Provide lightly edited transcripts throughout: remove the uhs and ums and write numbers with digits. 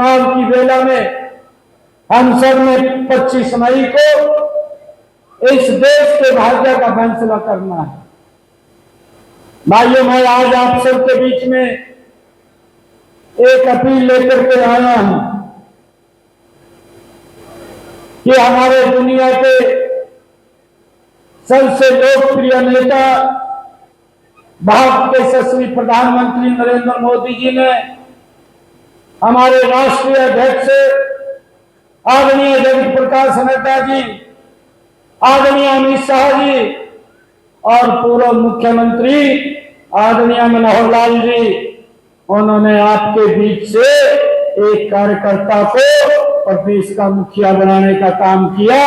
चुनाव की बेला में हम सब ने 25 मई को इस देश के भाग्य का फैसला करना है। भाइयों, मैं आज आप सबके बीच में एक अपील लेकर के आया हूं कि हमारे दुनिया के सबसे लोकप्रिय नेता भारत के यशस्वी प्रधानमंत्री नरेंद्र मोदी जी ने हमारे राष्ट्रीय अध्यक्ष आदरणीय जगत प्रकाश नड्डा जी, आदरणीय अमित शाह जी और पूर्व मुख्यमंत्री आदरणीय मनोहर लाल जी, उन्होंने आपके बीच से एक कार्यकर्ता को प्रदेश का मुखिया बनाने का काम किया।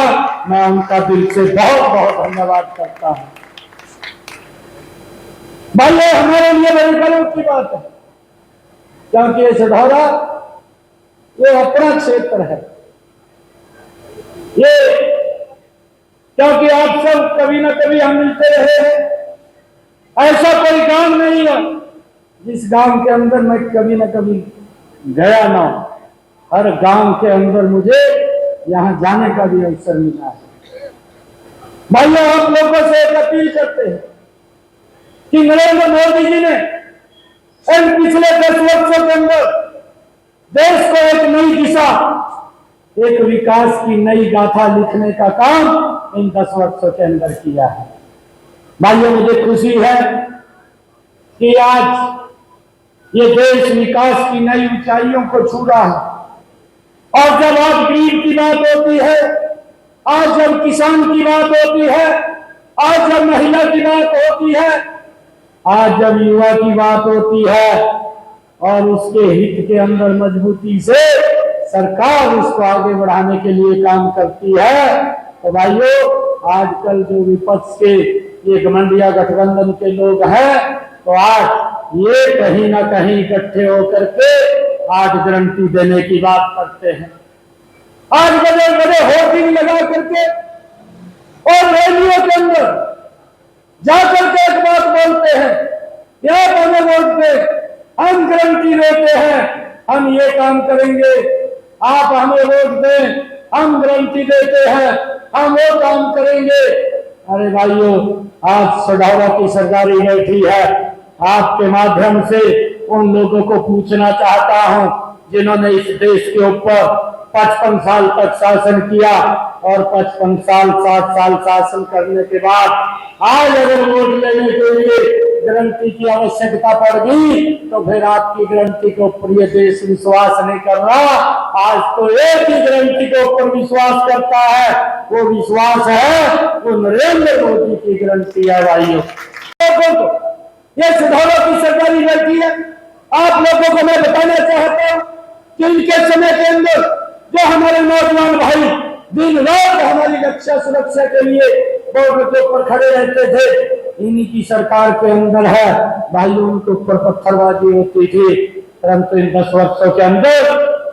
मैं उनका दिल से बहुत बहुत धन्यवाद करता हूं। भाई, हमारे लिए बड़ी गर्व की बात है, क्योंकि ये सधौरा ये अपना क्षेत्र है। ये क्योंकि आप सब कभी ना कभी हम मिलते रहे हैं। ऐसा कोई गांव नहीं है जिस गांव के अंदर मैं कभी ना कभी गया ना हूं। हर गांव के अंदर मुझे यहां जाने का भी अवसर मिला है। भाइयों, आप लोगों से एक अपील करते हैं कि नरेंद्र मोदी जी ने इन पिछले 10 वर्षों के अंदर देश को एक नई दिशा, एक विकास की नई गाथा लिखने का काम इन 10 वर्षों के अंदर किया है। भाइयों, मुझे खुशी है कि आज ये देश विकास की नई ऊंचाइयों को छू रहा है। और जब आज गरीब की बात होती है, आज जब किसान की बात होती है, आज जब महिला की बात होती है, आज जब युवा की बात होती है और उसके हित के अंदर मजबूती से सरकार उसको आगे बढ़ाने के लिए काम करती है, तो भाइयों, आजकल जो विपक्ष के ये घमंडिया गठबंधन के लोग हैं, तो आज ये कहीं ना कहीं इकट्ठे होकर के आज गारंटी देने की बात करते हैं। आज बड़े बड़े होर्डिंग लगा करके और रैलियों के अंदर जाकर के एक बात बोलते हैं, यह हमें वोट दे, हम गारंटी देते हैं, हम ये काम करेंगे, आप हमें वोट दें, हम गारंटी देते हैं, हम वो काम करेंगे। अरे भाइयों, आज सढौरा की सरदारी बैठी है। आपके माध्यम से उन लोगों को पूछना चाहता हूं जिन्होंने इस देश के ऊपर 55 साल तक शासन किया और 55 साल 60 साल शासन करने के बाद आज अगर वोट लेने के लिए गारंटी की आवश्यकता पड़ गई, तो फिर आपकी गारंटी के ऊपर ये देश विश्वास नहीं कर रहा। आज तो एक ही गारंटी के ऊपर विश्वास करता है, वो विश्वास है वो नरेंद्र मोदी की गारंटी है। भाइयों, ये सधौरा की सरकारी बैठी है। आप लोगों को मैं बताना चाहता हूं कि इनके समय के अंदर जो हमारे नौजवान भाई दिन रात हमारी रक्षा सुरक्षा के लिए बॉर्डर के ऊपर खड़े रहते थे, इन्हीं की सरकार के अंदर है। भाइयों, उनके ऊपर पत्थरबाजी होती थी, परंतु इन 10 वर्षों के अंदर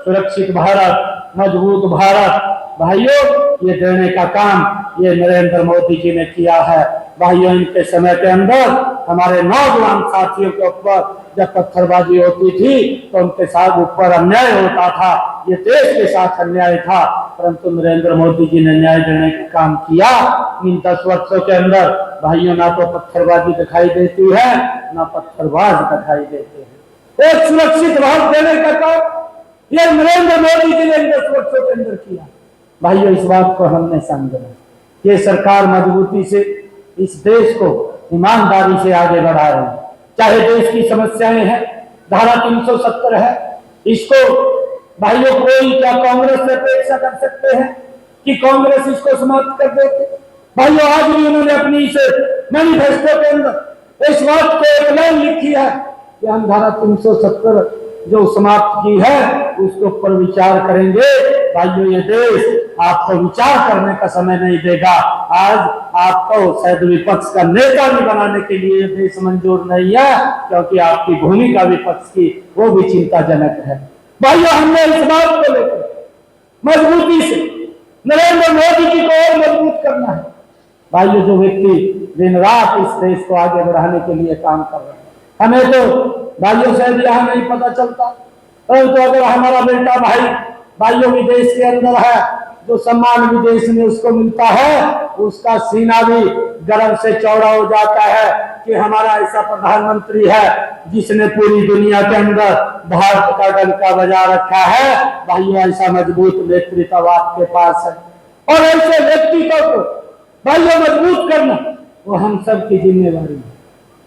सुरक्षित भारत, मजबूत भारत, भाइयों, ये देने का काम ये नरेंद्र मोदी जी ने किया है। भाइयों, इनके समय के अंदर हमारे नौजवान साथियों के ऊपर जब पत्थरबाजी होती थी तो उनके साथ ऊपर अन्याय होता था, ये देश के साथ अन्याय था, परंतु नरेंद्र मोदी जी ने न्याय देने का काम किया। इन 10 वर्षों के अंदर भाइयों, ना तो पत्थरबाजी दिखाई देती है, ना पत्थरबाज दिखाई देते हैं। एक सुरक्षित भारत देने का काम ये नरेंद्र मोदी जी ने इन 10 वर्षों के अंदर किया। भाइयों, इस बात को हमने समझना, ये सरकार मजबूती से इस देश को ईमानदारी से आगे बढ़ा रही है। चाहे देश की समस्याएं हैं, धारा 370 है, इसको भाइयों कोई क्या कांग्रेस से अपेक्षा कर सकते हैं कि कांग्रेस इसको समाप्त कर देती? भाइयों, आज भी उन्होंने अपनी इस मैनिफेस्टो के अंदर इस बात को एक लाइन लिखी है कि हम धारा 370 जो समाप्त की है उसके ऊपर विचार करेंगे। भाइयों, ये देश आपको विचार करने का समय नहीं देगा। आज आपको शायद विपक्ष का नेता भी बनाने के लिए देश मंजूर नहीं है, क्योंकि आपकी भूमिका विपक्ष की वो भी चिंताजनक है। भाइयों, हमने इस बात को लेकर मजबूती से नरेंद्र मोदी जी को और मजबूत करना है। भाइयों, जो व्यक्ति दिन रात इस देश को आगे बढ़ाने के लिए काम कर रहे हैं, हमें तो भाइयों शायद यहाँ नहीं पता चलता, परंतु अगर हमारा बेटा भाइयों विदेश के अंदर है, जो सम्मान विदेश में उसको मिलता है, उसका सीना भी गर्व से चौड़ा हो जाता है कि हमारा ऐसा प्रधानमंत्री है जिसने पूरी दुनिया के अंदर भारत का डंका बजा रखा है। भाइयों, ऐसा मजबूत नेतृत्व आपके पास है और ऐसे व्यक्तित्व को भाइयों मजबूत करना वो हम सब की जिम्मेवारी है।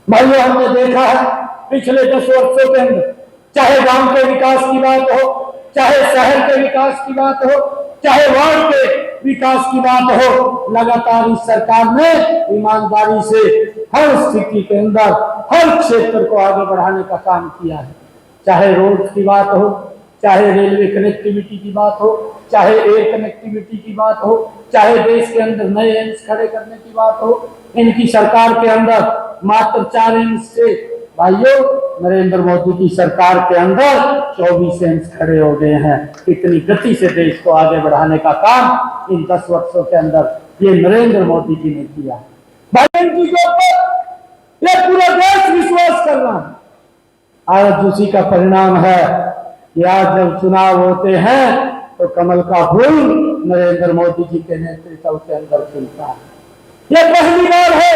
भाइयों, हमने देखा है पिछले 10 वर्षों के अंदर, चाहे गांव के विकास की बात हो, चाहे शहर के विकास की बात हो, चाहे वार्ड के विकास की बात हो, लगातार इस सरकार ने ईमानदारी से हर स्थिति के अंदर हर क्षेत्र को आगे बढ़ाने का काम किया है। चाहे रोड की बात हो, चाहे रेलवे कनेक्टिविटी की बात हो, चाहे एयर कनेक्टिविटी की बात हो, चाहे देश के अंदर नए एम्स खड़े करने की बात हो, इनकी सरकार के अंदर मात्र 4 एम्स से भाइयों नरेंद्र मोदी की सरकार के अंदर 24 एम्स खड़े हो गए हैं। इतनी गति से देश को आगे बढ़ाने का काम इन 10 वर्षों के अंदर ये नरेंद्र मोदी जी ने किया। भाई, इनकी ये पूरा देश विश्वास कर रहा है। आज उसी का परिणाम है कि आज जब चुनाव होते हैं तो कमल का फूल नरेंद्र मोदी जी के नेतृत्व के अंदर खिलता है। ये पहली बार है,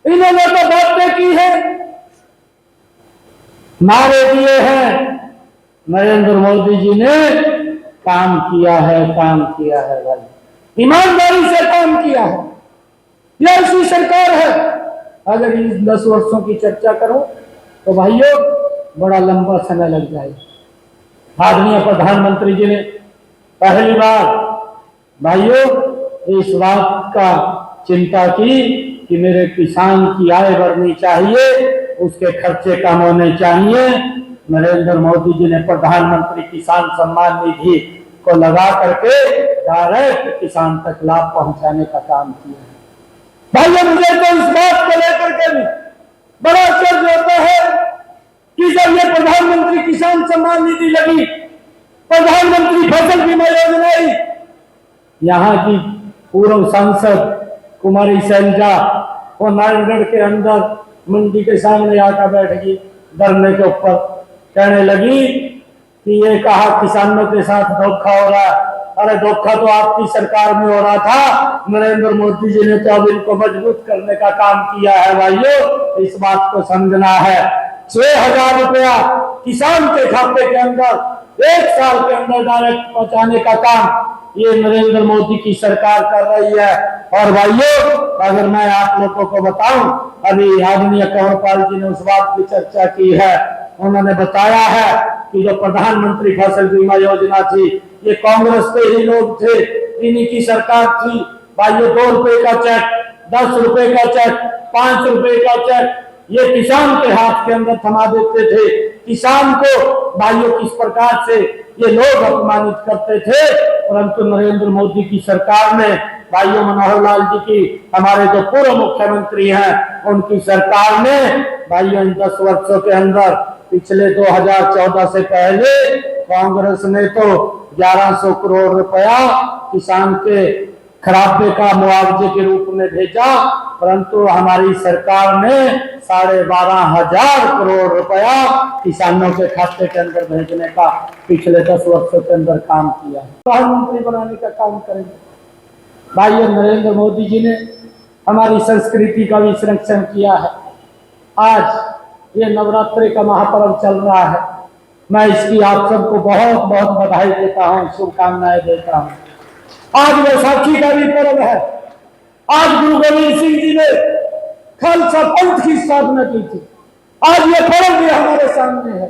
इन्होंने तो बातें की है, नारे दिए हैं, नरेंद्र मोदी जी ने काम किया है भाई, ईमानदारी से काम किया है। यह ऐसी सरकार है। अगर इन 10 वर्षों की चर्चा करूं तो भाइयों बड़ा लंबा समय लग जाएगा। आदरणीय प्रधानमंत्री जी ने पहली बार भाइयों इस बात का चिंता की कि मेरे किसान की आय बढ़नी चाहिए, उसके खर्चे कम होने चाहिए। नरेंद्र मोदी जी ने प्रधानमंत्री किसान सम्मान निधि को लगा करके डायरेक्ट किसान तक लाभ पहुंचाने का काम किया। भाइयों, मुझे तो इस बात को लेकर के भी बड़ा आश्चर्य होता है कि जब ये प्रधानमंत्री किसान सम्मान निधि लगी, प्रधानमंत्री फसल बीमा योजना आई, यहाँ की पूर्व सांसद कुमारी शैलजा वो नारायणगढ़ के अंदर मंडी के सामने आकर बैठ गई धरने के ऊपर, कहने लगी कि ये कहा किसानों के साथ धोखा हो रहा है। अरे धोखा तो आपकी सरकार में हो रहा था, नरेंद्र मोदी जी ने तो अब इनको मजबूत करने का काम किया है। भाइयों, इस बात को समझना है। 6,000 रुपया किसान के खाते के अंदर 1 साल के अंदर डायरेक्ट पहुंचाने का काम ये नरेंद्र मोदी की सरकार कर रही है। और भाइयों, अगर मैं आप लोगों को बताऊं, अभी आदरणीय कंवरपाल जी ने उस बात की चर्चा की है, उन्होंने बताया है कि जो प्रधानमंत्री फसल बीमा योजना थी, ये कांग्रेस के ही लोग थे, इन्हीं की सरकार थी। भाइयों, 2 रुपए का चेक, 10 रुपए का चेक, 5 रुपए का चेक ये किसान के हाथ के अंदर थमा देते थे। किसान को भाइयों किस प्रकार से ये लोग अपमानित करते थे, परंतु नरेंद्र मोदी की सरकार ने भाइयों मनोहर लाल जी की, हमारे जो पूर्व मुख्यमंत्री हैं, उनकी सरकार ने भाइयों इन 10 वर्षों के अंदर, पिछले 2014 से पहले कांग्रेस ने तो 1100 करोड़ रुपया किसान के खराबे का मुआवजे के रूप में भेजा, परंतु हमारी सरकार ने 12,500 करोड़ रुपया किसानों के खाते के अंदर भेजने का पिछले 10 वर्षों के अंदर काम किया। प्रधानमंत्री बनाने का काम करेंगे। भाइयों, नरेंद्र मोदी जी ने हमारी संस्कृति का भी संरक्षण किया है। आज ये नवरात्रि का महापर्व चल रहा है, मैं इसकी आप सबको बहुत बहुत बधाई देता हूँ, शुभकामनाएं देता हूँ। आज वैसाखी का भी पर्व है। आज गुरु गोविंद सिंह जी ने खालसा पंथ की स्थापना की थी। आज ये पर्व भी हमारे सामने है।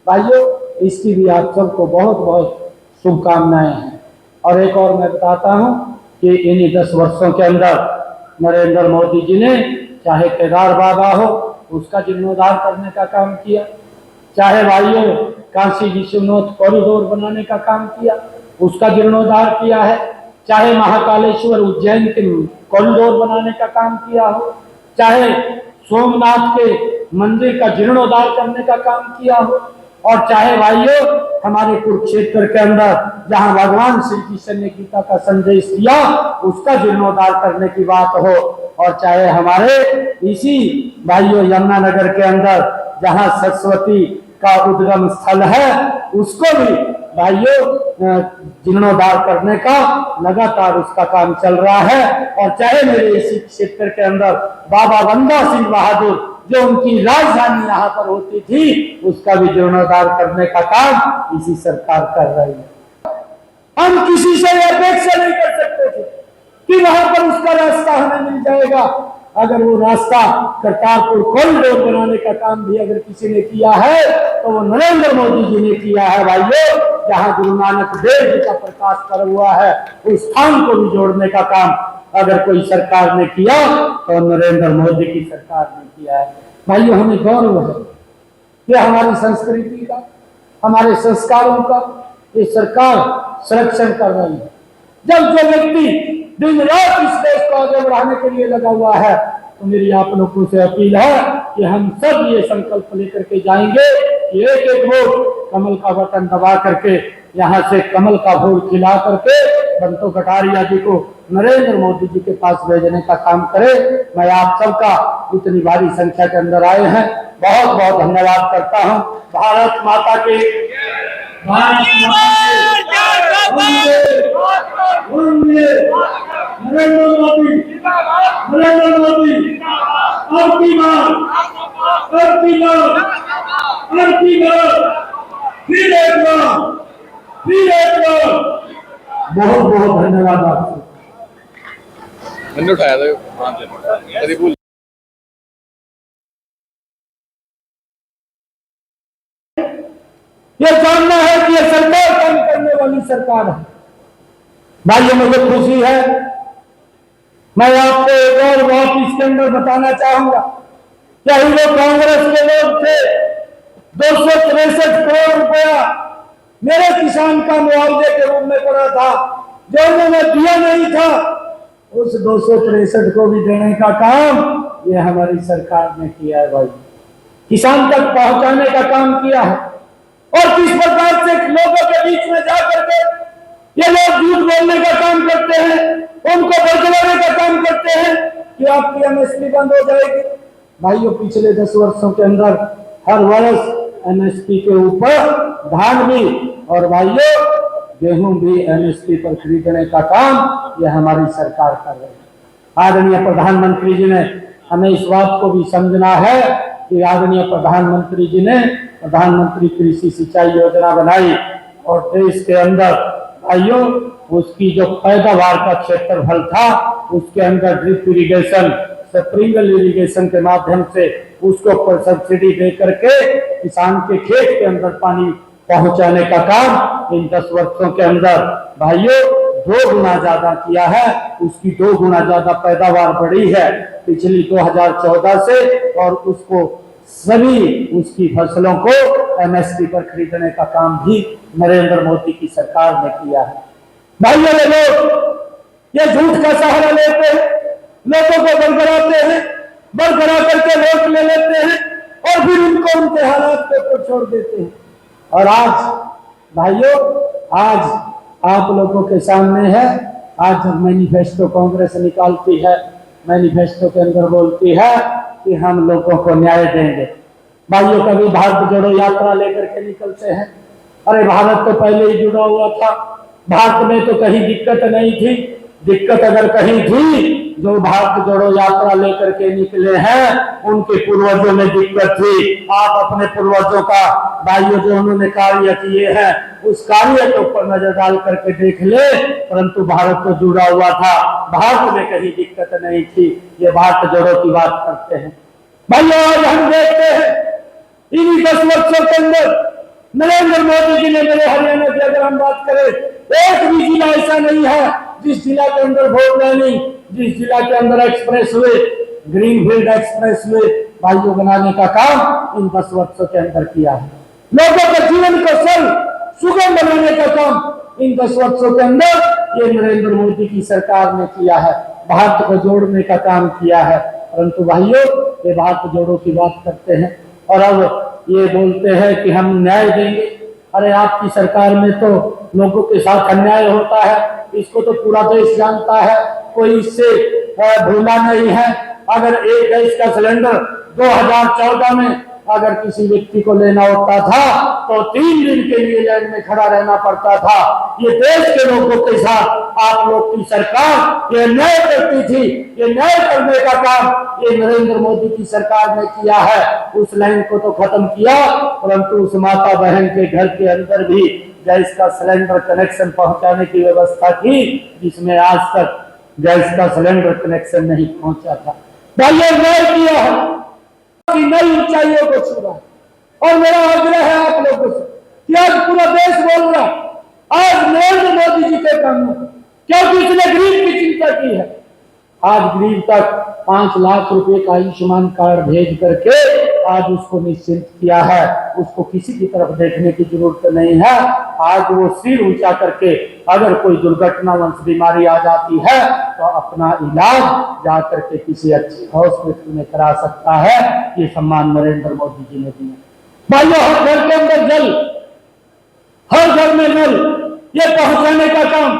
भाइयों, इसकी भी आप सबको बहुत बहुत शुभकामनाएं हैं। और एक और मैं बताता हूं कि इन्हीं 10 वर्षों के अंदर नरेंद्र मोदी जी ने चाहे केदार बाबा हो उसका जीर्णोद्धार करने का काम किया, चाहे भाइयों काशी विश्वनाथ कॉरिडोर बनाने का काम किया, उसका जीर्णोद्धार किया है, चाहे महाकालेश्वर उज्जैन के कॉरिडोर बनाने का काम किया हो, चाहे सोमनाथ के मंदिर का जीर्णोद्धार करने का काम किया हो, और चाहे भाइयों हमारे कुरुक्षेत्र के अंदर जहां भगवान श्री कृष्ण ने गीता का संदेश दिया उसका जीर्णोद्धार करने की बात हो, और चाहे हमारे इसी भाइयों यमुनानगर के अंदर जहां सरस्वती का उद्गम स्थल है, उसको भी भाइयों जीर्णोद्धार करने का लगातार उसका काम चल रहा है। और चाहे मेरे इसी क्षेत्र के अंदर बाबा बंदा सिंह बहादुर जो उनकी राजधानी यहाँ पर होती थी, उसका भी जीर्णोद्धार करने का काम इसी सरकार कर रही है। हम किसी से अपेक्षा नहीं कर सकते थे कि वहां पर उसका रास्ता हमें मिल जाएगा। अगर वो रास्ता करतारपुर कॉरिडोर बनाने का काम भी अगर किसी ने किया है तो वो नरेंद्र मोदी जी ने किया है भाइयों। जहां गुरु नानक देव जी का प्रकाश पर्व हुआ है, उस स्थान को भी जोड़ने का काम अगर कोई सरकार ने किया तो नरेंद्र मोदी की सरकार ने किया है। भाइयों, हमें गौरव है कि हमारी संस्कृति का, हमारे संस्कारों का ये सरकार संरक्षण कर रही है। जब जो व्यक्ति दिन रात इस देश को आगे बढ़ाने के लिए लगा हुआ है, तो मेरी आप लोगों से अपील है कि हम सब ये संकल्प लेकर के जाएंगे कि एक एक वोट कमल का बटन दबा करके यहाँ से कमल का वोट खिला करके बंतो कटारिया जी को नरेंद्र मोदी जी के पास भेजने का काम करे। मैं आप सबका इतनी भारी संख्या के अंदर आए हैं, बहुत बहुत धन्यवाद करता हूँ। भारत माता के नरेंद्र मोदी बहुत बहुत धन्यवाद आपको। मैंने उठाया था ये जानना है कि ये सरकार काम करने वाली सरकार है। भाइयों, मुझे खुशी है, मैं आपको एक और बात इसके अंदर बताना चाहूंगा। क्या ही वो कांग्रेस के लोग थे, 263 करोड़ रुपया मेरे किसान का मुआवजे के रूप में पड़ा था, जो उन्होंने दिया नहीं था, उस 263 को भी देने का काम ये हमारी सरकार ने किया है। भाई, किसान तक पहुंचाने का काम किया है। और किस प्रकार से लोगों के बीच में जाकर के ये लोग झूठ बोलने का काम करते हैं, उनको बरगलाने का काम करते हैं कि आपकी एमएसपी बंद हो जाएगी। भाइयों, पिछले 10 वर्षों के अंदर हर वर्ष एमएसपी के ऊपर धान भी और भाइयों गेहूं भी एमएसपी पर खरीदने का काम यह हमारी सरकार कर रही है। आदरणीय प्रधानमंत्री जी ने हमें इस बात को भी समझना है कि आदरणीय प्रधानमंत्री जी ने प्रधानमंत्री कृषि सिंचाई योजना बनाई और देश के अंदर भाइयों उसकी जो पैदावार का क्षेत्रफल था उसके अंदर ड्रिप इरिगेशन, स्प्रिंकल इरिगेशन के माध्यम से उसको ऊपर सब्सिडी दे करके किसान के खेत के अंदर पानी पहुंचाने का काम इन 10 वर्षों के अंदर भाइयों 2 गुना ज्यादा किया है। उसकी 2 गुना ज्यादा पैदावार बढ़ी है पिछली 2014 से, और उसको सभी उसकी फसलों को एमएसपी पर खरीदने का काम भी नरेंद्र मोदी की सरकार ने किया है। भाइयों, ये लोग ये झूठ का सहारा लेते हैं, लोगों को बरगराते हैं, बरगरा करके वोट ले लेते हैं और फिर उनको उनके हालात पे छोड़ देते हैं। और आज भाइयों, आज आप लोगों के सामने है, आज जब मैनिफेस्टो कांग्रेस निकालती है, मैनिफेस्टो के अंदर बोलती है कि हम लोगों को न्याय देंगे। भाइयों, कभी भारत जोड़ो यात्रा लेकर के निकलते हैं। अरे भारत तो पहले ही जुड़ा हुआ था, भारत में तो कहीं दिक्कत नहीं थी। दिक्कत अगर कहीं थी, जो भारत जोड़ो यात्रा लेकर के निकले हैं उनके पूर्वजों में दिक्कत थी। आप अपने पूर्वजों का भाइयों जो उन्होंने कार्य किए हैं उस कार्य के ऊपर नजर डाल करके देख ले, परंतु भारत तो जुड़ा हुआ था, भारत में कहीं दिक्कत नहीं थी। ये भारत जोड़ो की बात करते हैं। भाइयों, आज हम देखते हैं इन्हीं 10 वर्षों के अंदर नरेंद्र मोदी जी ने, मेरे हरियाणा की अगर हम बात करें, एक भी जिला ऐसा नहीं है जिस जिला के अंदर वोट नहीं, जिस जिला के अंदर express way, greenfield express way भाइयों बनाने का काम इन 10 वर्षों के अंदर किया है। लोगों के जीवन को सरल सुगम बनाने का काम इन 10 वर्षों के अंदर ये नरेंद्र मोदी की सरकार ने किया है। भारत को जोड़ने का काम किया है। परंतु भाइयों, ये भारत जोड़ो की बात करते हैं और अब ये बोलते हैं कि हम न्याय देंगे। अरे आपकी सरकार में तो लोगों के साथ अन्याय होता है, इसको तो पूरा देश जानता है, कोई इससे भूला नहीं है। अगर एक गैस का सिलेंडर 2014 में अगर किसी व्यक्ति को लेना होता था तो 3 दिन के लिए लाइन में खड़ा रहना पड़ता था। ये देश के लोगों के साथ आप लोग की सरकार ये न्याय करती थी। ये न्याय करने का काम ये नरेंद्र मोदी की सरकार ने किया है। उस लाइन को तो खत्म किया, परंतु उस माता बहन के घर के अंदर भी गैस का सिलेंडर कनेक्शन पहुंचाने की व्यवस्था की, जिसमें आज तक गैस का सिलेंडर कनेक्शन नहीं पहुंचा था। भाइयों, न्याय किया है कि नई ऊंचाइयों को छूना। और मेरा आग्रह है आप लोगों से कि आज पूरा देश बोल रहा आज नरेंद्र मोदी जी के काम में, क्योंकि इसने गरीब की चिंता की है। आज गरीब तक 5 लाख रुपए का आयुष्मान कार्ड भेज करके आज उसको निश्चिंत किया है। उसको किसी की तरफ देखने की जरूरत नहीं है। आज वो सिर ऊंचा करके अगर कोई दुर्घटनावश बीमारी आ जाती है तो अपना इलाज जा करके किसी अच्छे हॉस्पिटल में करा सकता है। ये सम्मान नरेंद्र मोदी जी ने दिया। भाइयों, हर घर के अंदर जल, हर घर में नल, ये पहुंचाने का काम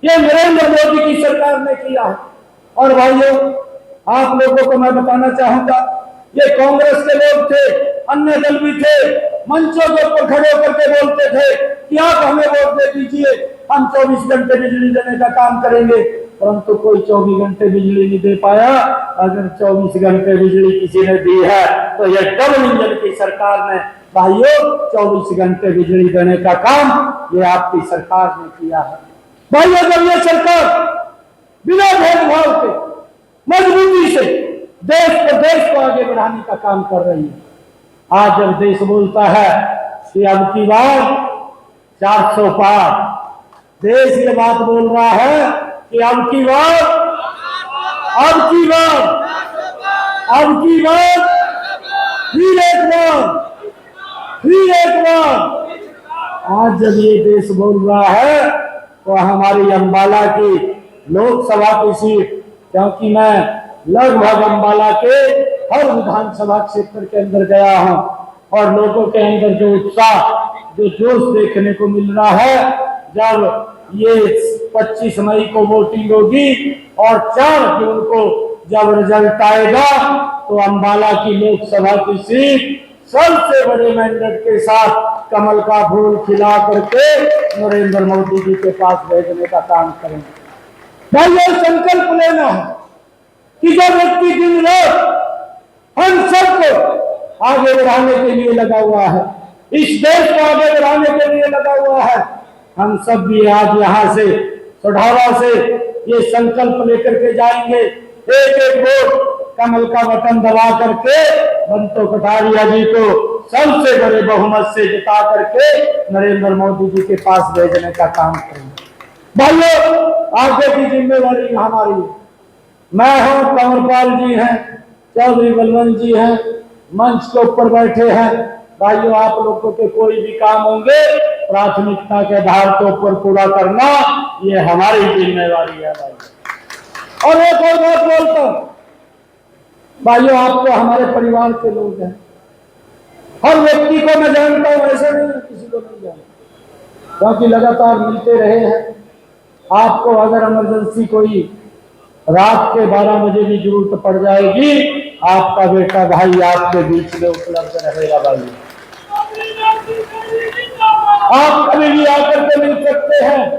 ये नरेंद्र मोदी की सरकार ने किया है। और भाइयों, आप लोगों को मैं बताना चाहूंगा, ये कांग्रेस के लोग थे, अन्य दल भी थे, मंचों के ऊपर खड़े होकर के बोलते थे कि आप हमें वोट दे दीजिए, हम 24 घंटे बिजली देने का काम करेंगे, परंतु कोई 24 घंटे बिजली नहीं दे पाया। अगर 24 घंटे बिजली किसी ने दी है तो ये डबल इंजन की सरकार ने भाइयों 24 घंटे बिजली देने का काम ये आपकी सरकार ने किया है। भाइयों, जब ये सरकार बिना भेदभाव के मजबूती से देश को आगे बढ़ाने का काम कर रही है। आज जब देश बोलता है कि अब की बार 400 पार, देश ये बात बोल रहा है कि अब की बार फिर एक बार। आज जब ये देश बोल रहा है तो हमारी अंबाला की लोकसभा की सीट, क्योंकि मैं लगभग अंबाला के हर विधानसभा क्षेत्र के अंदर गया हूं और लोगों के अंदर जो उत्साह, जो जोश देखने को मिल रहा है, जब ये 25 मई को वोटिंग होगी और 4 जून को जब रिजल्ट आएगा तो अंबाला की लोकसभा की सीट सबसे बड़े मैंडेट के साथ कमल का फूल खिला करके नरेंद्र मोदी जी के पास भेजने का काम करेंगे। भाइयों, संकल्प लेना है कि जो व्यक्ति दिन रात हम सबको आगे बढ़ाने के लिए लगा हुआ है, इस देश को आगे बढ़ाने के लिए लगा हुआ है, हम सब भी आज यहाँ से सढ़ौरा से ये संकल्प लेकर के जाएंगे, एक एक वोट कमल का बटन दबा करके बंतो कटारिया जी को सबसे बड़े बहुमत से जिता करके नरेंद्र मोदी जी के पास भेजने का काम करेंगे। भाइयों, आगे की जिम्मेवारी हमारी, मैं हूं, कंवरपाल जी हैं, चौधरी बलवंत जी हैं, मंच के ऊपर बैठे हैं। भाइयों, आप लोगों के कोई भी काम होंगे प्राथमिकता के आधार के ऊपर पूरा करना ये हमारी जिम्मेवारी है भाई। और एक और बात बोलता हूं भाइयों, आप तो हमारे परिवार के लोग हैं, हर व्यक्ति को मैं जानता हूं, ऐसा नहीं किसी को नहीं जानता, क्योंकि लगातार मिलते रहे हैं। आपको अगर इमरजेंसी कोई रात के 12 बजे भी जरूरत पड़ जाएगी, आपका बेटा भाई आपके बीच में उपलब्ध रहेगा। भाई, आप कभी भी आकर के मिल सकते हैं,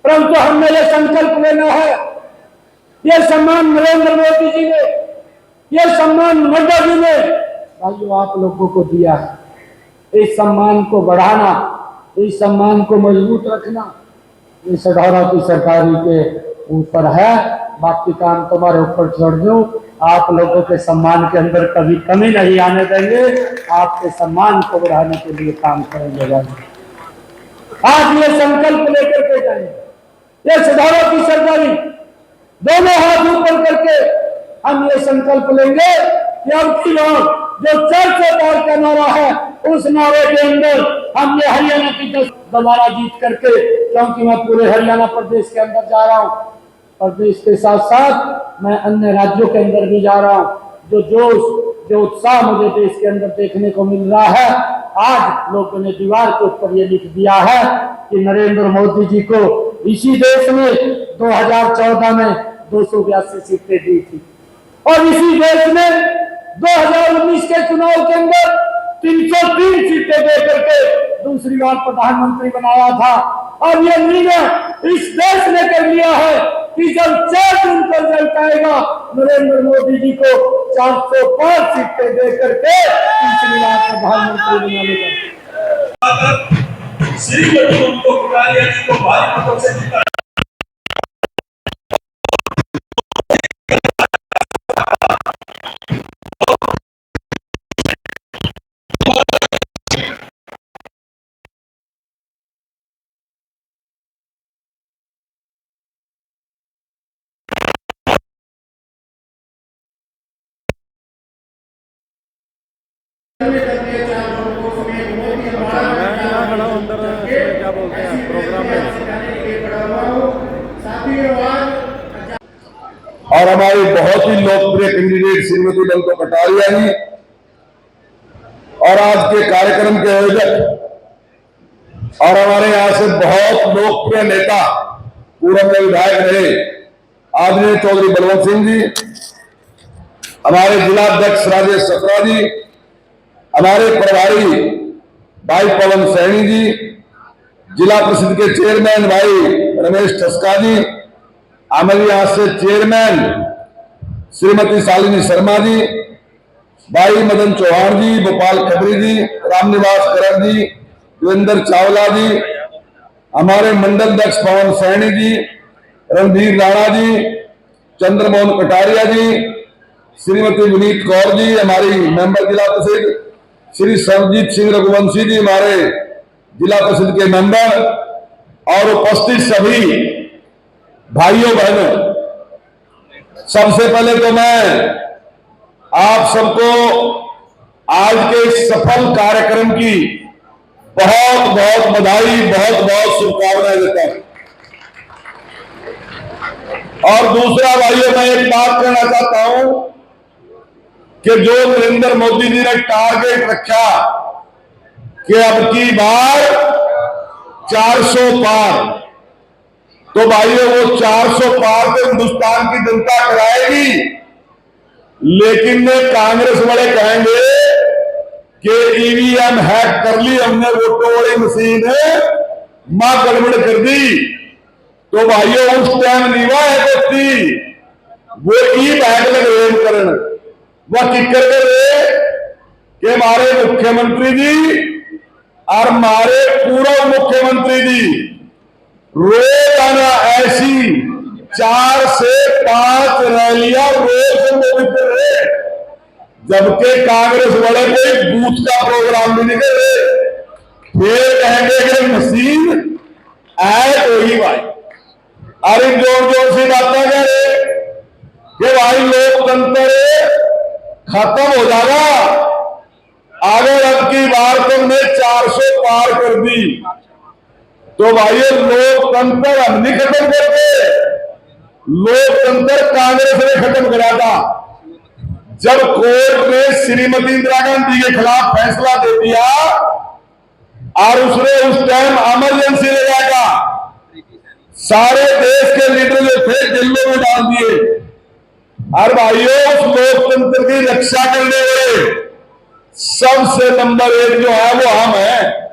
परंतु हमने ये संकल्प लेना है, ये सम्मान नरेंद्र मोदी जी ने, ये सम्मान नड्डा जी ने भाइयों आप लोगों को दिया है। इस सम्मान को बढ़ाना, इस सम्मान को मजबूत रखना ये सढ़ौरा की सरकारी के ऊपर है। बाकी काम तुम्हारे ऊपर छोड़ दो। आप लोगों के सम्मान के अंदर कभी कमी नहीं आने देंगे, आपके सम्मान को बढ़ाने के लिए काम करेंगे। आज ये संकल्प लेकर के जाएंगे, ये सढ़ौरा की सरकारी दोनों हाथ ऊपर करके हम ये संकल्प लेंगे कि अब की बार जो 400 पार का नारा है, उस नारे के अंदर हम ये हरियाणा की दोबारा जीत करके, क्योंकि मैं पूरे हरियाणा प्रदेश के अंदर जा रहा हूँ, प्रदेश के साथ साथ मैं अन्य राज्यों के अंदर भी जा रहा हूँ। जो जोश, जो उत्साह मुझे देश के अंदर देखने को मिल रहा है, आज लोगों ने दीवार के ऊपर ये लिख दिया है कि नरेंद्र मोदी जी को इसी देश में 2014 में 282 सीटें दी थी। और इसी देश ने 2019 के चुनाव के अंदर 303 सीटें दे करके दूसरी बार प्रधानमंत्री बनाया था। अब ये निर्णय इस देश ने कर लिया है कि जब 4 दिन का रिजल्ट आएगा, नरेंद्र मोदी जी को 405 सीटें दे करके तीसरी बार प्रधानमंत्री बना लेगा। श्रीमती उनको पुकारिया जी को भारी मतों से जीता। क्या बोलते हैं प्रोग्राम में। और हमारी बहुत ही लोकप्रिय कैंडिडेट श्रीमती बंतो कटारिया जी और आज के कार्यक्रम के आयोजक और हमारे यहां से बहुत लोकप्रिय नेता पूर्व में विधायक रहे आदरणीय चौधरी बलवंत सिंह जी, हमारे जिलाध्यक्ष राजेश सत्रा जी, हमारे प्रभारी भाई पवन सैनी जी, जिला परिषद के चेयरमैन भाई रमेश ठस्का जी, हमारे यहां से चेयरमैन श्रीमती शालिनी शर्मा जी, भाई मदन चौहान जी, गोपाल खत्री जी, रामनिवास करक जी, देवेंद्र चावला जी, हमारे मंडल अध्यक्ष पवन सैनी जी, रणधीर राणा जी, चंद्रमोहन कटारिया जी, श्रीमती विनीत कौर जी, हमारी मेंबर जिला परिषद श्री सरजीत सिंह रघुवंशी जी, हमारे जिला परिषद के मेंबर और उपस्थित सभी भाइयों बहनों, सबसे पहले तो मैं आप सबको आज के इस सफल कार्यक्रम की बहुत बहुत बधाई, बहुत बहुत शुभकामनाएं देता हूं। और दूसरा भाइयों, मैं एक बात कहना चाहता हूं कि जो नरेंद्र मोदी जी ने टारगेट रखा कि अब की बार 400 पार, तो भाइयों वो 400 पार तो हिंदुस्तान की जनता कराएगी, लेकिन कांग्रेस वाले कहेंगे कि ईवीएम हैक कर ली हमने, वोटों वाली मशीन मां गड़बड़ कर दी। तो भाइयों उस टाइम नीवा है होती वो ई हैक लगे करन वह किकर कर कि हमारे मुख्यमंत्री जी और हमारे पूर्व मुख्यमंत्री जी रोजाना ऐसी 4 से 5 रैलियां रोज संबोधित कर रहे, जबकि कांग्रेस वाले कोई बूथ का प्रोग्राम भी नहीं कर रहे। फिर कहेंगे कि मशीन ऐड होगी भाई। अरे जोर जोर से बातें कह रहे कि भाई लोकतंत्र खत्म हो जाएगा अगर अब की बार तुमने 400 पार कर दी। तो भाई लोकतंत्र हम नहीं खत्म करते, लोकतंत्र कांग्रेस ने खत्म करा था। जब कोर्ट ने श्रीमती इंदिरा गांधी के खिलाफ फैसला दे दिया और उसने उस टाइम इमरजेंसी लगाया, सारे देश के लीडर जो थे जेलों में डाल दिए। और भाइयों उस लोकतंत्र की रक्षा करने वाले सबसे नंबर 1 जो है वो हम हैं।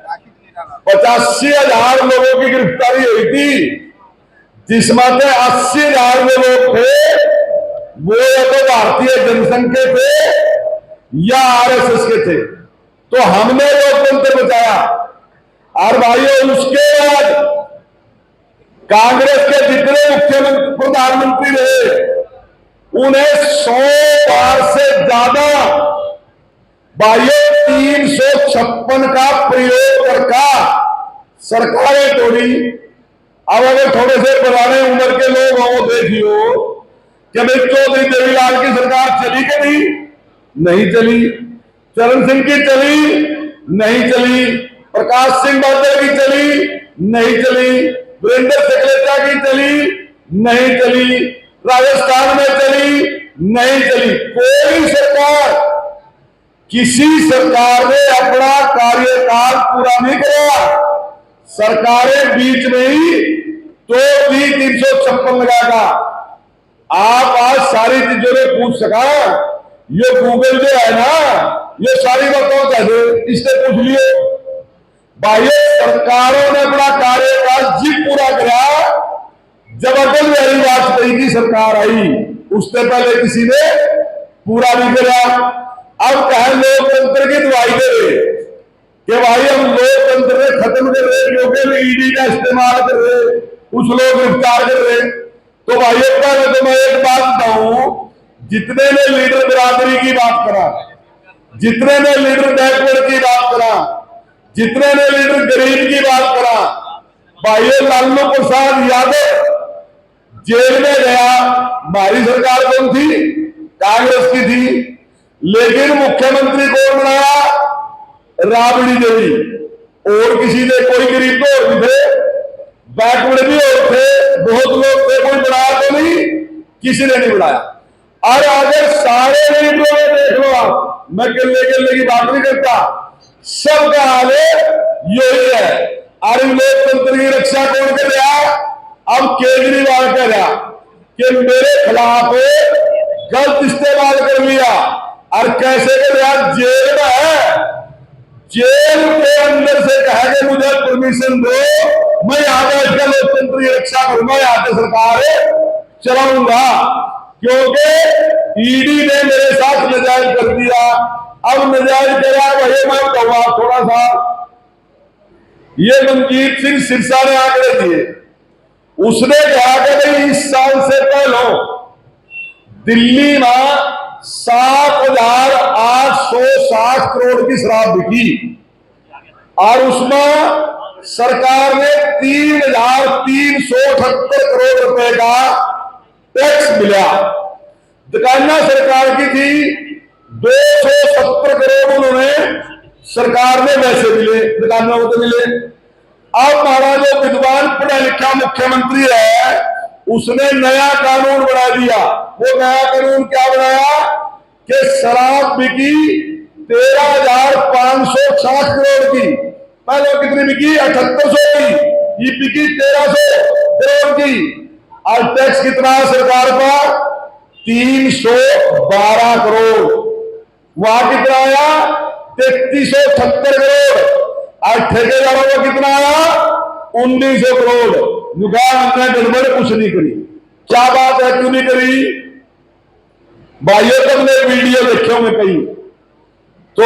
85,000 लोगों की गिरफ्तारी हुई थी, जिसमें से 80,000 लोग थे वो या तो भारतीय जनसंघ के थे या आरएसएस के थे। तो हमने लोकतंत्र बचाया। और भाइयों उसके बाद कांग्रेस के जितने मुख्यमंत्री प्रधानमंत्री रहे उन्हें 100 बार से ज्यादा भाइयों 356 का प्रयोग करके सरकारें तोड़ी। अब अगर थोड़े से पुराने उम्र के लोग हो देखियो कि भाई चौधरी देवीलाल की सरकार चली कि नहीं चली, चरण सिंह की चली नहीं चली, प्रकाश सिंह बादल की चली नहीं चली, वीरेंद्र सेकलेचा की चली नहीं चली, राजस्थान में चली नहीं चली। कोई सरकार, किसी सरकार ने अपना कार्यकाल पूरा नहीं किया। सरकारें बीच में ही तो भी 356 लगाएगा। आप आज सारी चीजों में पूछ सका, ये गूगल जो है ना, ये सारी बातों कह दे, इससे पूछ लियो। भाई सरकारों ने अपना कार्यकाल जी पूरा किया। जब अटल बिहारी वाजपेयी की सरकार आई, उससे पहले किसी ने पूरा नहीं किया। अब कहे लोकतंत्र की दवाई दे रहे कि भाई हम लोकतंत्र में खत्म कर रहे, क्योंकि ईडी का इस्तेमाल कर रहे, कुछ लोग गिरफ्तार कर रहे। तो भाइयों पहले तो मैं एक बात बताऊं, जितने ने लीडर बिरादरी की बात करा, जितने ने लीडर बैकवर्ड की बात करा, जितने ने लीडर गरीब की बात करा, भाइयों लालू प्रसाद यादव जेल में गया। हमारी सरकार कौन थी? कांग्रेस की थी। लेकिन मुख्यमंत्री कौन बनाया? राबड़ी देवी। और किसी ने, कोई गरीब तो और भी थे, बैकवर्ड भी और थे, बहुत लोग थे, कोई बनाया तो नहीं, किसी ने नहीं बनाया। और अगर सारे लीडरों में देख लो आप, मैं गले की बात नहीं करता, सबका हाल यही है। अरे लोकतंत्र की रक्षा कौन कर रहा? अब केजरीवाल कह रहा कि मेरे खिलाफ गलत इस्तेमाल कर लिया। और कैसे कर रहा? जेल में है, जेल के अंदर से कहा कि मुझे परमिशन दो, मैं यहाँ पे इसका लोकतंत्र की रक्षा करूंगा, यहाँ पे सरकार चलाऊंगा, क्योंकि ईडी ने मेरे साथ नजायज कर दिया। अब नजायज करा वही मैं कहूंगा थोड़ा सा, ये मनजीत सिंह सिरसा ने आंकड़े दिए। उसने कहा कि भाई इस साल से पहले दिल्ली में 7,860 करोड़ की शराब बिकी, और उसमें सरकार ने 3,378 करोड़ रुपए का टैक्स मिला। दुकाना सरकार की थी 270 करोड़, उन्होंने सरकार ने वैसे मिले, दुकानों को तो मिले। अब हमारा जो विद्वान पढ़ा लिखा मुख्यमंत्री है, उसने नया कानून बना दिया। वो नया कानून क्या बनाया कि शराब बिकी 13,560 करोड़ की, पहले कितनी बिकी? 7,800 की, ये बिकी 1,300 करोड़ की। और टैक्स कितना है सरकार का? 312 करोड़। वहां कितना आया? 3,378 करोड़। और ठेकेदारों को कितना आया? 1,900 करोड़। हमने गड़बड़ कुछ नहीं करी। क्या बात है, क्यों नहीं करी? भाइयों, तुमने वीडियो देखे होंगे कई, तो